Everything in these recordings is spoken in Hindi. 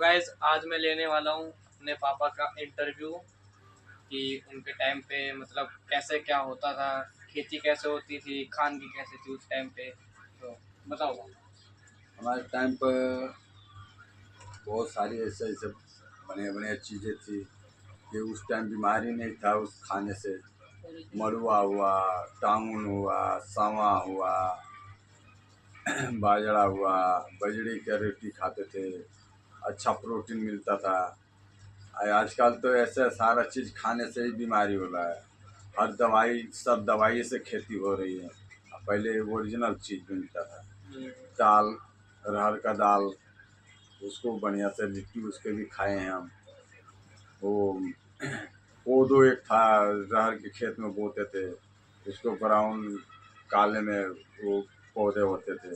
गाइस आज मैं लेने वाला हूँ अपने पापा का इंटरव्यू कि उनके टाइम पे मतलब कैसे क्या होता था, खेती कैसे होती थी, खानगी कैसे थी उस टाइम पे। तो बताओ। हमारे टाइम पर बहुत सारी ऐसे ऐसे बने बने चीज़ें थी कि उस टाइम बीमारी नहीं था उस खाने से। मड़ुआ हुआ, टांगुन हुआ, सावा हुआ, बाजरा हुआ, बजड़ी की रोटी खाते थे, अच्छा प्रोटीन मिलता था। आजकल तो ऐसे सारा चीज़ खाने से ही बीमारी हो रहा है। हर दवाई सब दवाई से खेती हो रही है। पहले ओरिजिनल चीज़ मिलता था। दाल, अरहर का दाल, उसको बढ़िया से लिट्टी उसके भी खाए हैं हम। वो कोदो एक था, अरहर के खेत में बोते थे, उसको ब्राउन काले में वो पौधे होते थे,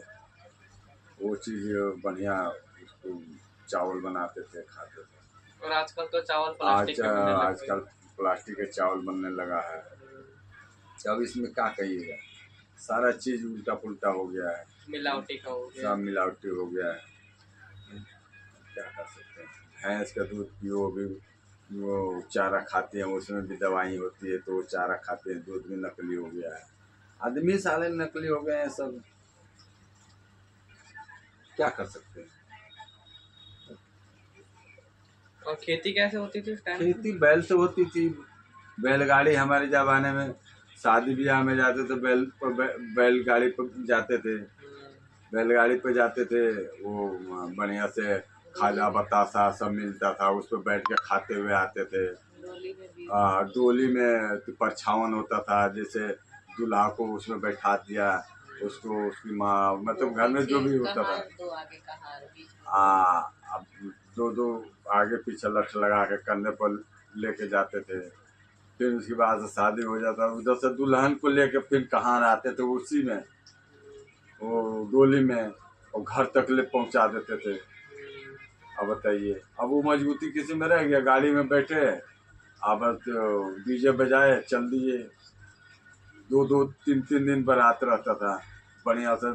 वो चीज़ बढ़िया उसको चावल बनाते थे, खाते थे। और आजकल तो चावल प्लास्टिक के बनने लग गए। आजकल प्लास्टिक के चावल बनने लगा है। अब इसमें क्या कहिएगा, सारा चीज़ उल्टा पुल्टा हो गया है, मिलावटी का हो गया। सब मिलावटी हो गया है। क्या कर सकते हैं। भैंस का दूध पियो भी, वो चारा खाते हैं उसमें भी दवाई होती है, तो वो चारा खाते हैं, दूध भी नकली हो गया है। आदमी साले नकली हो गए हैं सब, क्या कर सकते हैं। और खेती कैसे होती थी उस टाइम पे? खेती बैल से होती थी। बैलगाड़ी हमारे ज़माने में शादी ब्याह में जाते थे, बैलगाड़ी पर जाते थे, बैलगाड़ी पे जाते थे। वो बढ़िया से खाजा बतासा सब मिलता था, उस पर बैठ के खाते हुए आते थे। डोली में तो परछावन होता था, जैसे दूल्हा को उसमें बैठा दिया, उसको उसकी माँ मतलब घर में जो भी होता था। अब दो दो आगे पीछे लठ लगा के कंधे पर लेके जाते थे। फिर उसके बाद से शादी हो जाता, उधर से दुल्हन को लेके फिर कहाँ आते थे, उसी में वो डोली में, और घर तक ले पहुंचा देते थे। अब बताइए, अब वो मजबूती किसी में रह गया, गाड़ी में बैठे अब तो डीजे बजाए चल दिए। दो दो तीन तीन दिन बारात रहता था, बढ़िया से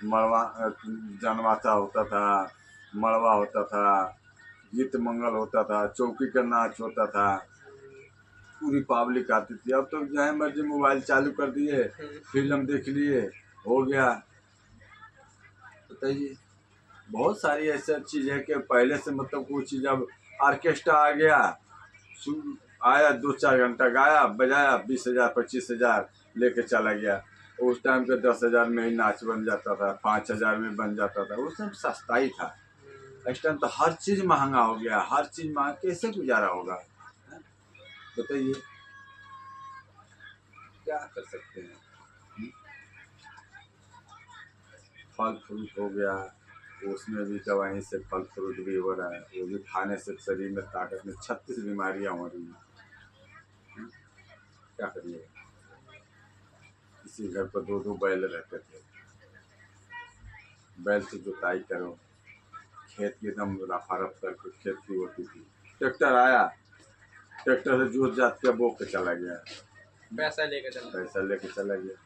मड़वा जनवासा होता था, मड़वा होता था, गीत मंगल होता था, चौकी का नाच होता था, पूरी पब्लिक आती थी। अब तो जहाँ मर्जी मोबाइल चालू कर दिए, फिल्म देख लिए, हो गया। बताइए, बहुत सारी ऐसा चीज़ है कि पहले से मतलब कोई चीज़, अब ऑर्केस्ट्रा आ गया, आया 2-4 घंटा गाया बजाया, 20,000 25,000 लेके चला गया। उस टाइम पे 10,000 में ही नाच बन जाता था, 5,000 में बन जाता था, वो सब सस्ता ही था। इस टाइम तो हर चीज़ महंगा हो गया, हर चीज़ महंगा, कैसे गुजारा होगा, बताइए, क्या कर सकते हैं। फल फ्रूट हो गया, उसमें भी दवाई से फल फ्रूट भी हो रहा है, वो भी खाने से शरीर में ताकत में 36 बीमारियाँ हो रही हैं। क्या करिए, किसी घर पर 2-2 बैल रहते थे, बैल से जुताई करो, खेत की एकदम रफा रफ करके खेत की होती थी। ट्रैक्टर आया, ट्रैक्टर से जोत जात के बो के चला गया, पैसा लेके चला गया।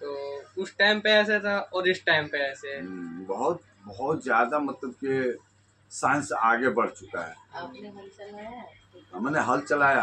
तो उस टाइम पे ऐसे था और इस टाइम पे ऐसे है। बहुत बहुत ज़्यादा मतलब कि साइंस आगे बढ़ चुका है। आपने हल चलाया? मैंने हल चलाया।